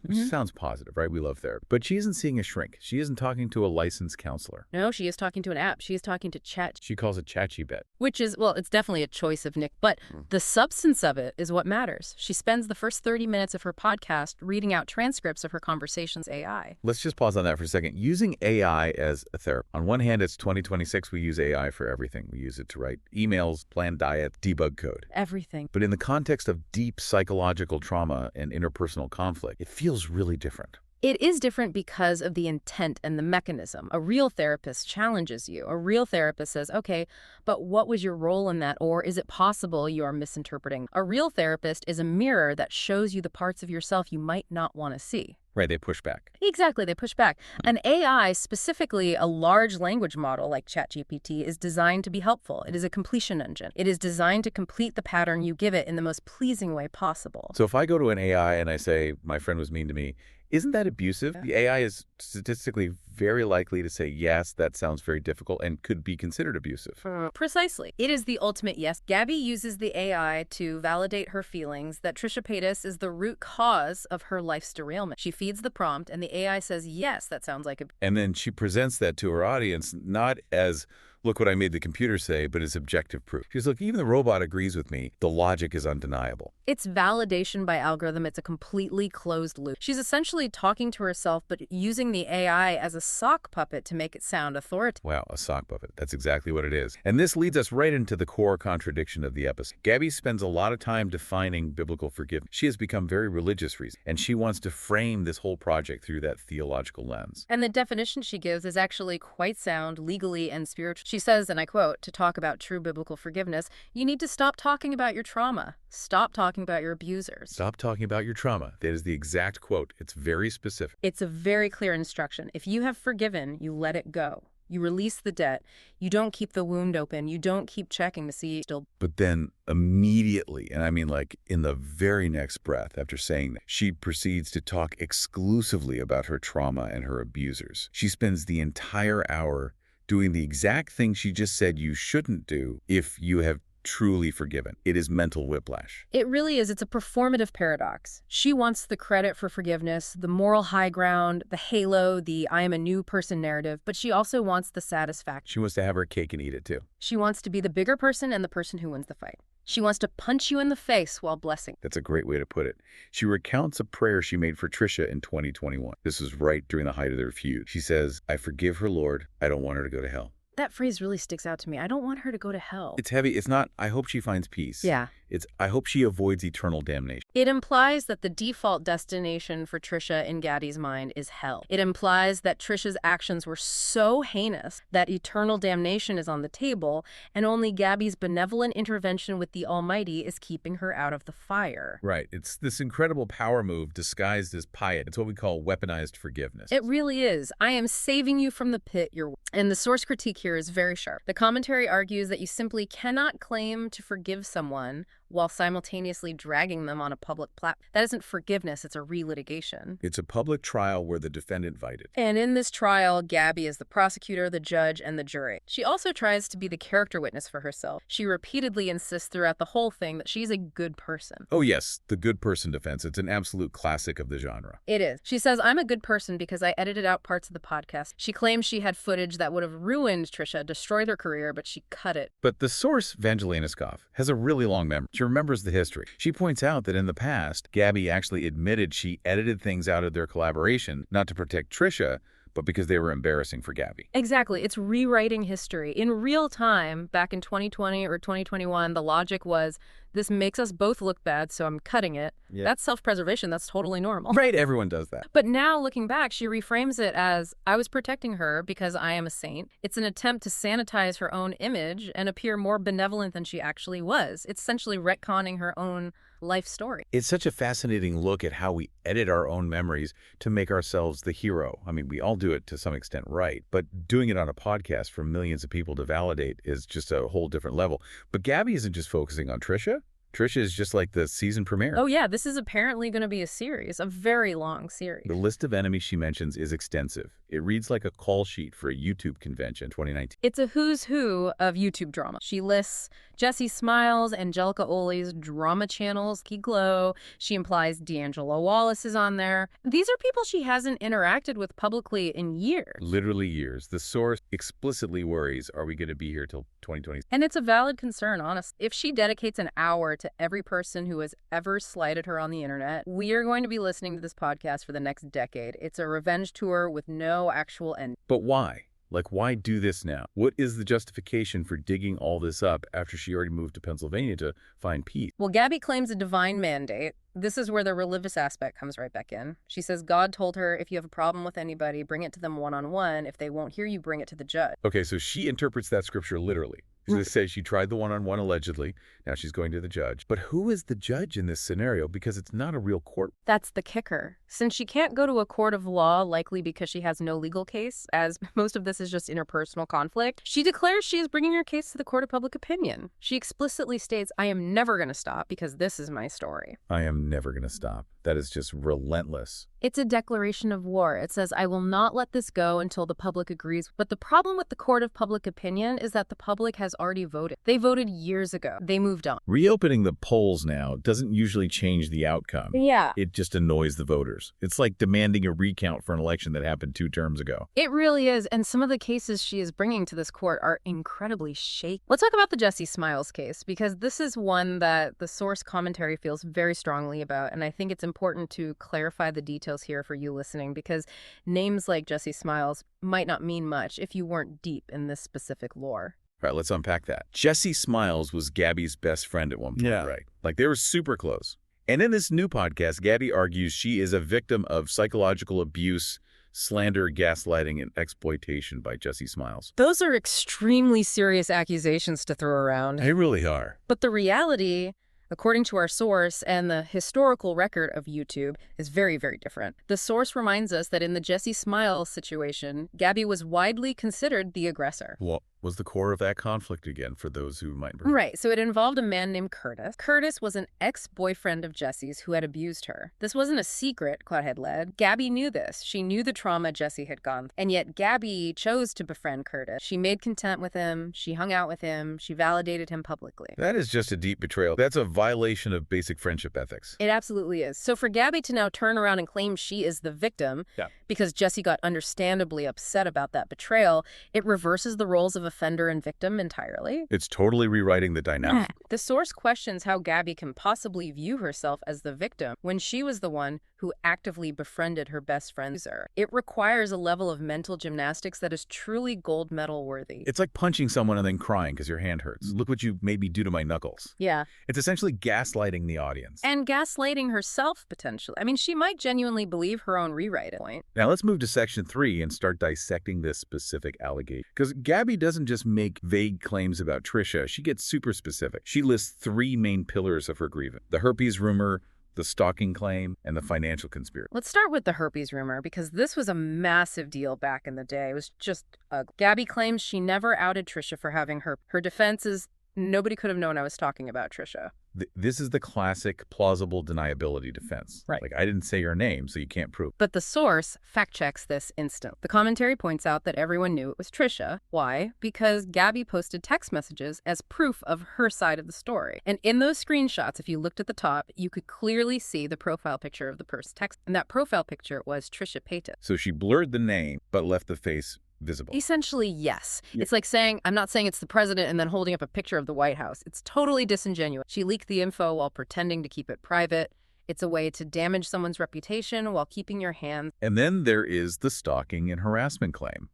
Which sounds positive, right? We love therapy. But she isn't seeing a shrink. She isn't talking to a licensed counselor. No, she is talking to an app. She is talking to Chat. She calls it ChatGPT. Which is, well, it's definitely a choice of Nick. But the substance of it is what matters. She spends the first 30 minutes of her podcast reading out transcripts of her conversations with AI. Let's just pause on that for a second. Using AI as a therapist. On one hand, it's 2026. We use AI for everything. We use it to write emails, plan diet, debug code. Everything. But in the context of deep psychological trauma and interpersonal conflict, it feels really different. It is different because of the intent and the mechanism. A real therapist challenges you. A real therapist says, okay, but what was your role in that? Or is it possible you are misinterpreting? A real therapist is a mirror that shows you the parts of yourself you might not want to see. Right, they push back. Exactly, they push back. An AI, specifically a large language model like ChatGPT, is designed to be helpful. It is a completion engine. It is designed to complete the pattern you give it in the most pleasing way possible. So if I go to an AI and I say, my friend was mean to me, isn't that abusive? The AI is statistically very likely to say, yes, that sounds very difficult and could be considered abusive. Precisely. It is the ultimate yes. Gabbie uses the AI to validate her feelings that Trisha Paytas is the root cause of her life's derailment. She feeds the prompt, and the AI says, yes, that sounds like a... And then she presents that to her audience, not as, look what I made the computer say, but as objective proof. She's, look, even the robot agrees with me. The logic is undeniable. It's validation by algorithm. It's a completely closed loop. She's essentially talking to herself, but using the AI as a sock puppet to make it sound authoritative. Wow, a sock puppet. That's exactly what it is. And this leads us right into the core contradiction of the episode. Gabbie spends a lot of time defining biblical forgiveness. She has become very religious recently, and she wants to frame this whole project through that theological lens. And the definition she gives is actually quite sound legally and spiritually. She says, and I quote, to talk about true biblical forgiveness, you need to stop talking about your trauma. Stop talking about your abusers. Stop talking about your trauma. That is the exact quote. It's very specific. It's a very clear instruction. If you have forgiven, you let it go. You release the debt. You don't keep the wound open. You don't keep checking to see still. But then immediately, and I mean like in the very next breath after saying that, she proceeds to talk exclusively about her trauma and her abusers. She spends the entire hour doing the exact thing she just said you shouldn't do if you have truly forgiven. It is mental whiplash. It really is. It's a performative paradox. She wants the credit for forgiveness, the moral high ground, the halo, the I am a new person narrative, but she also wants the satisfaction. She wants to have her cake and eat it too. She wants to be the bigger person and the person who wins the fight. She wants to punch you in the face while blessing. That's a great way to put it. She recounts a prayer she made for Trisha in 2021. This was right during the height of their feud. She says, I forgive her, Lord. I don't want her to go to hell. That phrase really sticks out to me. I don't want her to go to hell. It's heavy. It's not, I hope she finds peace. Yeah. It's, I hope she avoids eternal damnation. It implies that the default destination for Trisha in Gaddie's mind is hell. It implies that Trisha's actions were so heinous that eternal damnation is on the table, and only Gabbie's benevolent intervention with the Almighty is keeping her out of the fire. Right. It's this incredible power move disguised as piety. It's what we call weaponized forgiveness. It really is. I am saving you from the pit. And the source critique here is very sharp. The commentary argues that you simply cannot claim to forgive someone while simultaneously dragging them on a public platform. That isn't forgiveness, it's a relitigation. It's a public trial where the defendant invited. And in this trial, Gabbie is the prosecutor, the judge, and the jury. She also tries to be the character witness for herself. She repeatedly insists throughout the whole thing that she's a good person. Oh yes, the good person defense. It's an absolute classic of the genre. It is. She says, I'm a good person because I edited out parts of the podcast. She claims she had footage that would have ruined Trisha, destroyed her career, but she cut it. But the source, Vangelina Skov, has a really long memory. She remembers the history. She points out that in the past, Gabbie actually admitted she edited things out of their collaboration, not to protect Trisha, but because they were embarrassing for Gabbie. Exactly. It's rewriting history. In real time, back in 2020 or 2021, the logic was, this makes us both look bad, so I'm cutting it. Yeah. That's self-preservation. That's totally normal. Right, everyone does that. But now, looking back, she reframes it as, I was protecting her because I am a saint. It's an attempt to sanitize her own image and appear more benevolent than she actually was. It's essentially retconning her own life story. It's such a fascinating look at how we edit our own memories to make ourselves the hero. I mean, we all do it to some extent right, but doing it on a podcast for millions of people to validate is just a whole different level. But Gabbie isn't just focusing on Trisha. Trisha is just like the season premiere. Oh yeah, this is apparently going to be a series, a very long series. The list of enemies she mentions is extensive. It reads like a call sheet for a YouTube convention 2019. It's a who's who of YouTube drama. She lists Jessie Smiles, Angelica Oli's drama channels, Key Glow. She implies D'Angelo Wallace is on there. These are people she hasn't interacted with publicly in years. Literally years. The source explicitly worries, are we going to be here till 2020? And it's a valid concern, honestly. If she dedicates an hour to every person who has ever slighted her on the internet, we are going to be listening to this podcast for the next decade. It's a revenge tour with no actual end. But why? Like, why do this now? What is the justification for digging all this up after she already moved to Pennsylvania to find peace? Well, Gabbie claims a divine mandate. This is where the religious aspect comes right back in. She says God told her, if you have a problem with anybody, bring it to them one-on-one. If they won't hear you, bring it to the judge. Okay, so she interprets that scripture literally. She says she tried the one-on-one allegedly. Now she's going to the judge. But who is the judge in this scenario? Because it's not a real court. That's the kicker. Since she can't go to a court of law, likely because she has no legal case, as most of this is just interpersonal conflict, she declares she is bringing her case to the court of public opinion. She explicitly states, I am never going to stop because this is my story. I am never going to stop. That is just relentless. It's a declaration of war. It says, I will not let this go until the public agrees. But the problem with the court of public opinion is that the public has already voted. They voted years ago. They moved on. Reopening the polls now doesn't usually change the outcome. Yeah. It just annoys the voters. It's like demanding a recount for an election that happened 2 terms ago. It really is. And some of the cases she is bringing to this court are incredibly shaky. Let's talk about the Jesse Smiles case, because this is one that the source commentary feels very strongly about. And I think it's important to clarify the details here for you listening, because names like Jesse Smiles might not mean much if you weren't deep in this specific lore. All right, let's unpack that. Jesse Smiles was Gabbie's best friend at one point, right? Like, they were super close. And in this new podcast, Gabbie argues she is a victim of psychological abuse, slander, gaslighting, and exploitation by Jesse Smiles. Those are extremely serious accusations to throw around. They really are. But the reality, according to our source and the historical record of YouTube, is very, very different. The source reminds us that in the Jesse Smiles situation, Gabbie was widely considered the aggressor. What was the core of that conflict again, for those who might be? Right, so it involved a man named Curtis. Curtis was an ex-boyfriend of Jesse's who had abused her. This wasn't a secret, Claude led. Gabbie knew this. She knew the trauma Jesse had gone through. And yet Gabbie chose to befriend Curtis. She made content with him. She hung out with him. She validated him publicly. That is just a deep betrayal. That's a violation of basic friendship ethics. It absolutely is. So for Gabbie to now turn around and claim she is the victim, because Jesse got understandably upset about that betrayal, it reverses the roles of offender and victim entirely. It's totally rewriting the dynamic. The source questions how Gabbie can possibly view herself as the victim when she was the one who actively befriended her best friend. It requires a level of mental gymnastics that is truly gold medal worthy. It's like punching someone and then crying because your hand hurts. Look what you made me do to my knuckles. Yeah. It's essentially gaslighting the audience. And gaslighting herself, potentially. I mean, she might genuinely believe her own rewrite at point. Now let's move to section 3 and start dissecting this specific allegation. Because Gabbie doesn't just make vague claims about Trisha, she gets super specific. She lists 3 main pillars of her grievance: the herpes rumor, the stalking claim, and the financial conspiracy. Let's start with the herpes rumor, because this was a massive deal back in the day. It was just ugly. Gabbie claims she never outed Trisha for having herpes. Her defense is, nobody could have known I was talking about Trisha. This is the classic plausible deniability defense. Right. Like, I didn't say your name, so you can't prove. But the source fact-checks this instant. The commentary points out that everyone knew it was Trisha. Why? Because Gabbie posted text messages as proof of her side of the story. And in those screenshots, if you looked at the top, you could clearly see the profile picture of the person text. And that profile picture was Trisha Paytas. So she blurred the name, but left the face visible. Essentially, yes. It's like saying, I'm not saying it's the president and then holding up a picture of the White House. It's totally disingenuous. She leaked the info while pretending to keep it private. It's a way to damage someone's reputation while keeping your hands. And then there is the stalking and harassment claim.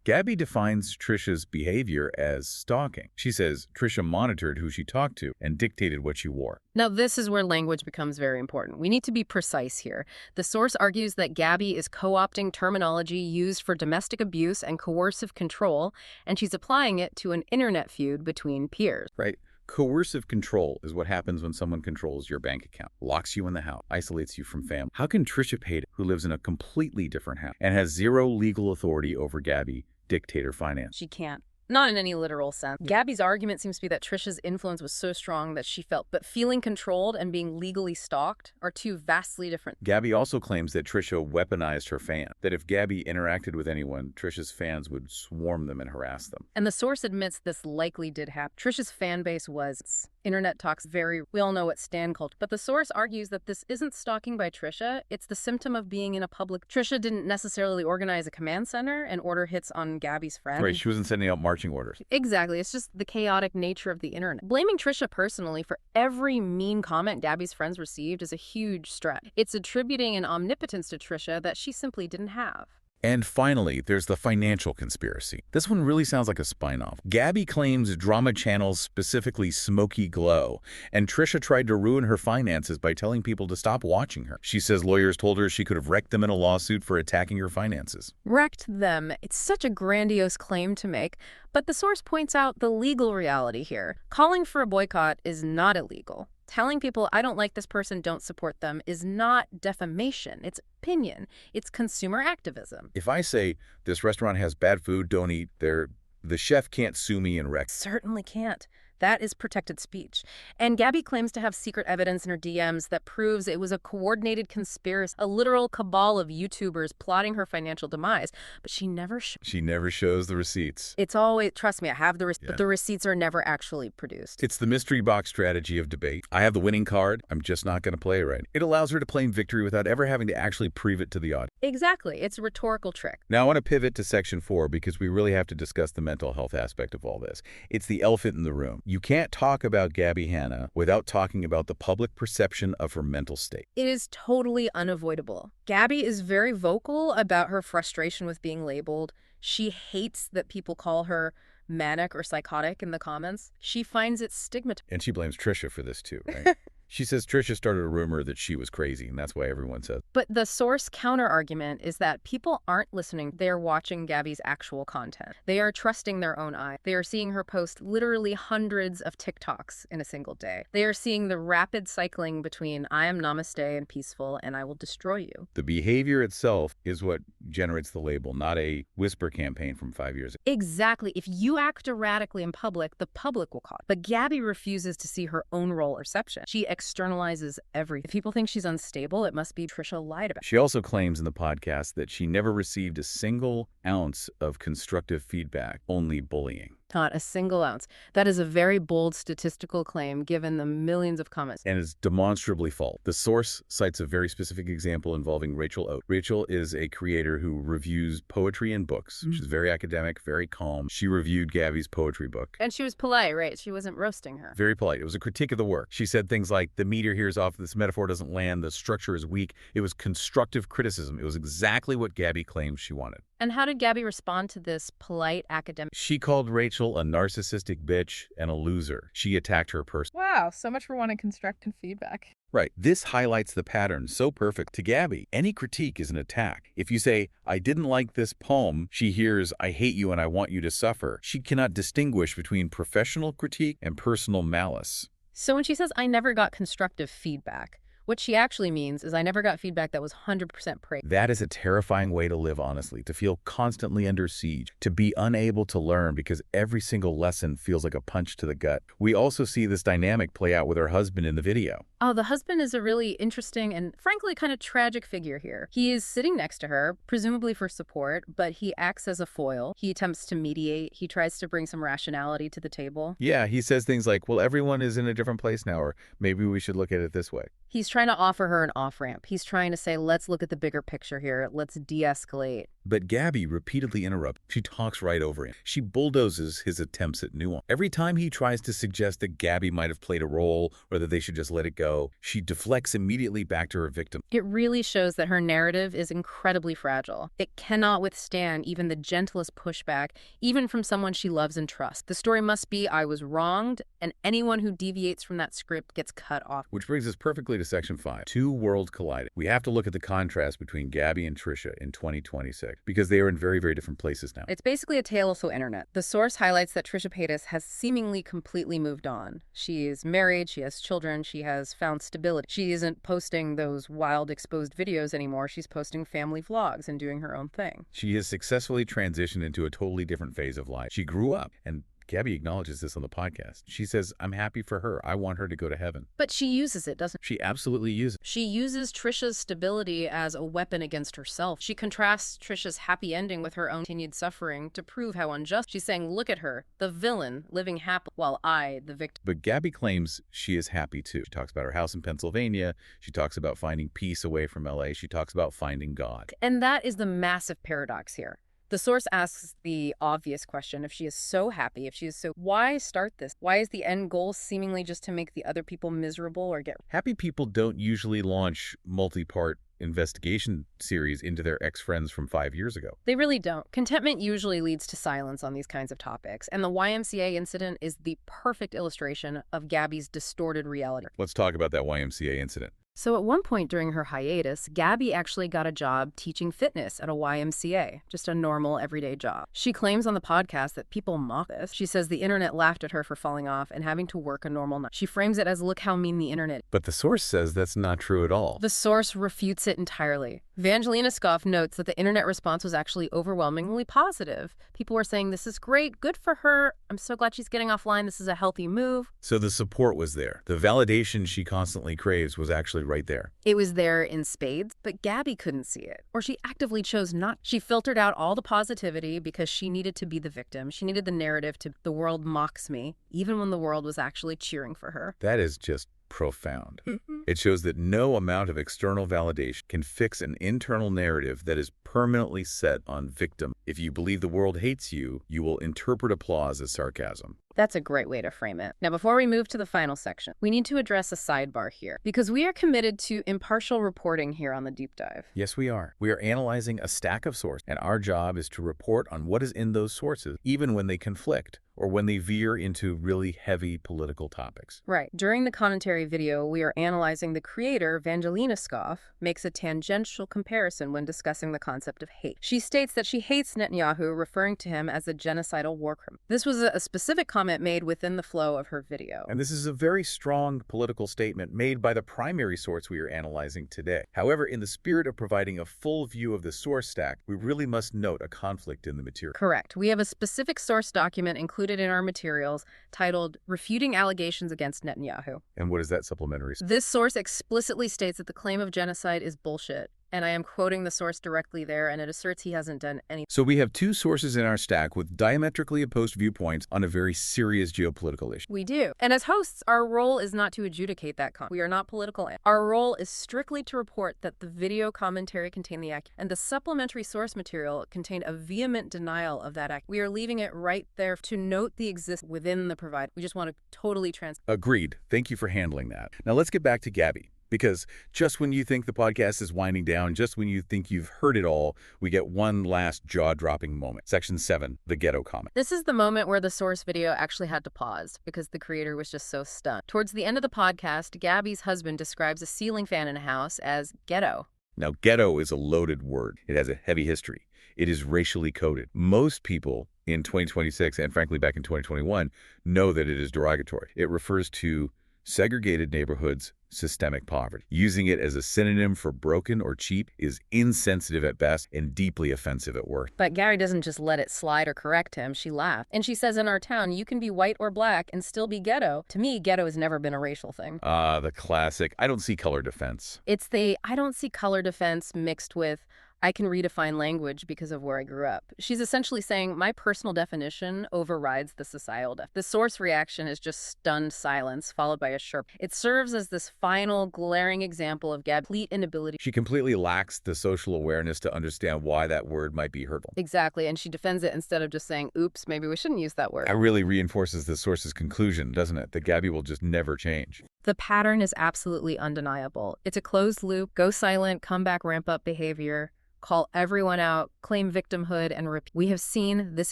Gabbie defines Trisha's behavior as stalking. She says Trisha monitored who she talked to and dictated what she wore. Now, this is where language becomes very important. We need to be precise here. The source argues that Gabbie is co-opting terminology used for domestic abuse and coercive control, and she's applying it to an internet feud between peers. Right. Coercive control is what happens when someone controls your bank account, locks you in the house, isolates you from family. How can Trisha Paytas, who lives in a completely different house and has 0 legal authority over Gabbie, dictate her finance? She can't. Not in any literal sense. Gabbie's argument seems to be that Trisha's influence was so strong that she felt, but feeling controlled and being legally stalked are 2 vastly different. Gabbie also claims that Trisha weaponized her fans, that if Gabbie interacted with anyone, Trisha's fans would swarm them and harass them. And the source admits this likely did happen. Trisha's fan base was internet talks we all know what stan culture. But the source argues that this isn't stalking by Trisha, it's the symptom of being in a public. Trisha didn't necessarily organize a command center and order hits on Gabbie's friends. Right, she wasn't sending out marching orders. Exactly, it's just the chaotic nature of the internet. Blaming Trisha personally for every mean comment Gabbie's friends received is a huge stretch. It's attributing an omnipotence to Trisha that she simply didn't have. And finally, there's the financial conspiracy. This one really sounds like a spy novel. Gabbie claims drama channels, specifically Smoky Glow, and Trisha tried to ruin her finances by telling people to stop watching her. She says lawyers told her she could have wrecked them in a lawsuit for attacking her finances. Wrecked them. It's such a grandiose claim to make, but the source points out the legal reality here. Calling for a boycott is not illegal. Telling people, I don't like this person, don't support them, is not defamation. It's opinion. It's consumer activism. If I say, this restaurant has bad food, don't eat there, the chef can't sue me and wreck. Certainly can't. That is protected speech. And Gabbie claims to have secret evidence in her DMs that proves it was a coordinated conspiracy, a literal cabal of YouTubers plotting her financial demise. But she never shows the receipts. It's always, trust me, I have the receipts, but the receipts are never actually produced. It's the mystery box strategy of debate. I have the winning card. I'm just not going to play it right. It allows her to claim victory without ever having to actually prove it to the audience. Exactly. It's a rhetorical trick. Now I want to pivot to section 4 because we really have to discuss the mental health aspect of all this. It's the elephant in the room. You can't talk about Gabbie Hanna without talking about the public perception of her mental state. It is totally unavoidable. Gabbie is very vocal about her frustration with being labeled. She hates that people call her manic or psychotic in the comments. She finds it stigmatizing. And she blames Trisha for this too, right? She says Trisha started a rumor that she was crazy, and that's why everyone says. But the source counter-argument is that people aren't listening. They're watching Gabbie's actual content. They are trusting their own eye. They are seeing her post literally hundreds of TikToks in a single day. They are seeing the rapid cycling between I am namaste and peaceful and I will destroy you. The behavior itself is what generates the label, not a whisper campaign from 5 years ago. Exactly. If you act erratically in public, the public will call it. But Gabbie refuses to see her own role or perception. She externalizes everything. If people think she's unstable, it must be Trisha lied about. She also claims in the podcast that she never received a single ounce of constructive feedback, only bullying. Not a single ounce. That is a very bold statistical claim given the millions of comments. And is demonstrably false. The source cites a very specific example involving Rachel Oat. Rachel is a creator who reviews poetry and books. She's very academic, very calm. She reviewed Gabbie's poetry book. And she was polite, right? She wasn't roasting her. Very polite. It was a critique of the work. She said things like, the meter here is off, this metaphor doesn't land, the structure is weak. It was constructive criticism. It was exactly what Gabbie claims she wanted. And how did Gabbie respond to this polite academic? She called Rachel a narcissistic bitch and a loser. She attacked her personally. Wow, so much for wanting constructive feedback. Right. This highlights the pattern so perfect. To Gabbie, any critique is an attack. If you say, I didn't like this poem, she hears, I hate you and I want you to suffer. She cannot distinguish between professional critique and personal malice. So when she says, I never got constructive feedback, what she actually means is I never got feedback that was 100% praise. That is a terrifying way to live, honestly, to feel constantly under siege, to be unable to learn because every single lesson feels like a punch to the gut. We also see this dynamic play out with her husband in the video. Oh, the husband is a really interesting and frankly kind of tragic figure here. He is sitting next to her, presumably for support, but he acts as a foil. He attempts to mediate. He tries to bring some rationality to the table. Yeah, he says things like, well, everyone is in a different place now, or maybe we should look at it this way. He's trying to offer her an off-ramp. He's trying to say, let's look at the bigger picture here. Let's de-escalate. But Gabbie repeatedly interrupts. She talks right over him. She bulldozes his attempts at nuance. Every time he tries to suggest that Gabbie might have played a role or that they should just let it go, she deflects immediately back to her victim. It really shows that her narrative is incredibly fragile. It cannot withstand even the gentlest pushback, even from someone she loves and trusts. The story must be, I was wronged, and anyone who deviates from that script gets cut off. Which brings us perfectly to section 5. Two worlds colliding. We have to look at the contrast between Gabbie and Trisha in 2026 because they are in very, very different places now. It's basically a tale of the internet. The source highlights that Trisha Paytas has seemingly completely moved on. She is married, she has children, she has found stability. She isn't posting those wild exposed videos anymore. She's posting family vlogs and doing her own thing. She has successfully transitioned into a totally different phase of life. She grew up, and Gabbie acknowledges this on the podcast. She says, I'm happy for her. I want her to go to heaven. But she uses it, doesn't she? She absolutely uses it. She uses Trisha's stability as a weapon against herself. She contrasts Trisha's happy ending with her own continued suffering to prove how unjust. She's saying, look at her, the villain, living happily, while I, the victim. But Gabbie claims she is happy too. She talks about her house in Pennsylvania. She talks about finding peace away from LA. She talks about finding God. And that is the massive paradox here. The source asks the obvious question, if she is so happy, if she is so, why start this? Why is the end goal seemingly just to make the other people miserable or get... Happy people don't usually launch multi-part investigation series into their ex-friends from 5 years ago. They really don't. Contentment usually leads to silence on these kinds of topics, and the YMCA incident is the perfect illustration of Gabbie's distorted reality. Let's talk about that YMCA incident. So at one point during her hiatus, Gabbie actually got a job teaching fitness at a YMCA, just a normal, everyday job. She claims on the podcast that people mock this. She says the internet laughed at her for falling off and having to work a normal night. She frames it as, look how mean the internet is. But the source says that's not true at all. The source refutes it entirely. Vangelina Skov notes that the internet response was actually overwhelmingly positive. People were saying, this is great, good for her, I'm so glad she's getting offline, this is a healthy move. So the support was there. The validation she constantly craves was actually right there. It was there in spades, but Gabbie couldn't see it, or she actively chose not. She filtered out all the positivity because she needed to be the victim. She needed the narrative to, the world mocks me, even when the world was actually cheering for her. That is just profound. It shows that no amount of external validation can fix an internal narrative that is permanently set on victim. If you believe the world hates you, you will interpret applause as sarcasm. That's a great way to frame it. Now, before we move to the final section, we need to address a sidebar here, because we are committed to impartial reporting here on the Deep Dive. Yes, we are. We are analyzing a stack of sources, and our job is to report on what is in those sources, even when they conflict, or when they veer into really heavy political topics. Right. During the commentary video, we are analyzing the creator, Vangelina Skov, makes a tangential comparison when discussing the concept of hate. She states that she hates Netanyahu, referring to him as a genocidal war criminal. This was a specific comment made within the flow of her video. And this is a very strong political statement made by the primary source we are analyzing today. However, in the spirit of providing a full view of the source stack, we really must note a conflict in the material. Correct. We have a specific source document included in our materials titled Refuting Allegations Against Netanyahu. And what is that supplementary? This source explicitly states that the claim of genocide is bullshit. And I am quoting the source directly there, and it asserts he hasn't done anything. So we have two sources in our stack with diametrically opposed viewpoints on a very serious geopolitical issue. We do. And as hosts, our role is not to adjudicate that We are not political. Our role is strictly to report that the video commentary contained the act, and the supplementary source material contained a vehement denial of that act. We are leaving it right there to note the existence within the provider. We just want to totally Agreed. Thank you for handling that. Now let's get back to Gabbie. Because just when you think the podcast is winding down, just when you think you've heard it all, we get one last jaw-dropping moment. Section 7, the ghetto comment. This is the moment where the source video actually had to pause because the creator was just so stunned. Towards the end of the podcast, Gabbie's husband describes a ceiling fan in a house as ghetto. Now, ghetto is a loaded word. It has a heavy history. It is racially coded. Most people in 2026, and frankly back in 2021, know that it is derogatory. It refers to segregated neighborhoods, systemic poverty. Using it as a synonym for broken or cheap is insensitive at best and deeply offensive at worst. But Gary doesn't just let it slide or correct him. She laughed. And she says, in our town, you can be white or black and still be ghetto. To me, ghetto has never been a racial thing. The classic, I don't see color defense. It's the I don't see color defense mixed with I can redefine language because of where I grew up. She's essentially saying my personal definition overrides the societal definition. The source reaction is just stunned silence, followed by a sharp. It serves as this final glaring example of Gabbie's complete inability. She completely lacks the social awareness to understand why that word might be hurtful. Exactly, and she defends it instead of just saying, oops, maybe we shouldn't use that word. That really reinforces the source's conclusion, doesn't it? That Gabbie will just never change. The pattern is absolutely undeniable. It's a closed loop, go silent, come back, ramp up behavior. Call everyone out, claim victimhood, and repeat. We have seen this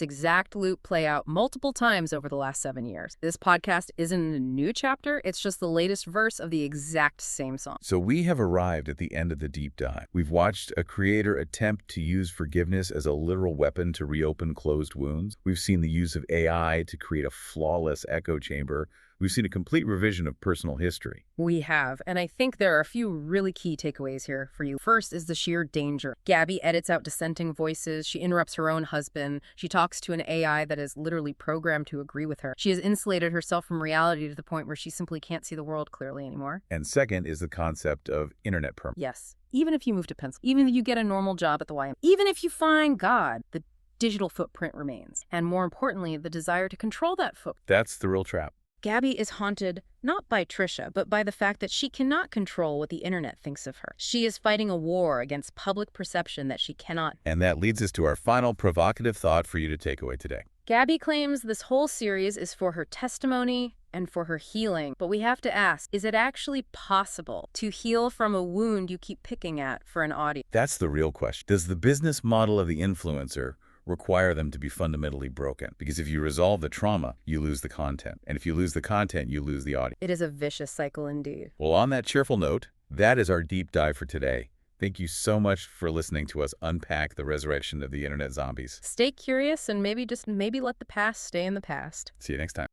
exact loop play out multiple times over the last 7 years. This podcast isn't a new chapter, it's just the latest verse of the exact same song. So we have arrived at the end of the deep dive. We've watched a creator attempt to use forgiveness as a literal weapon to reopen closed wounds. We've seen the use of AI to create a flawless echo chamber. We've seen a complete revision of personal history. We have, and I think there are a few really key takeaways here for you. First is the sheer danger. Gabbie edits out dissenting voices. She interrupts her own husband. She talks to an AI that is literally programmed to agree with her. She has insulated herself from reality to the point where she simply can't see the world clearly anymore. And second is the concept of internet permanence. Yes. Even if you move to Pennsylvania, even if you get a normal job at the YM, even if you find God, the digital footprint remains. And more importantly, the desire to control that footprint. That's the real trap. Gabbie is haunted not by Trisha, but by the fact that she cannot control what the internet thinks of her. She is fighting a war against public perception that she cannot. And that leads us to our final provocative thought for you to take away today. Gabbie claims this whole series is for her testimony and for her healing. But we have to ask, is it actually possible to heal from a wound you keep picking at for an audience? That's the real question. Does the business model of the influencer require them to be fundamentally broken? Because if you resolve the trauma, you lose the content. And if you lose the content, you lose the audience. It is a vicious cycle indeed. Well, on that cheerful note, That is our deep dive for today. Thank you so much for listening to us unpack the resurrection of the internet zombies. Stay curious and maybe let the past stay in the past. See you next time.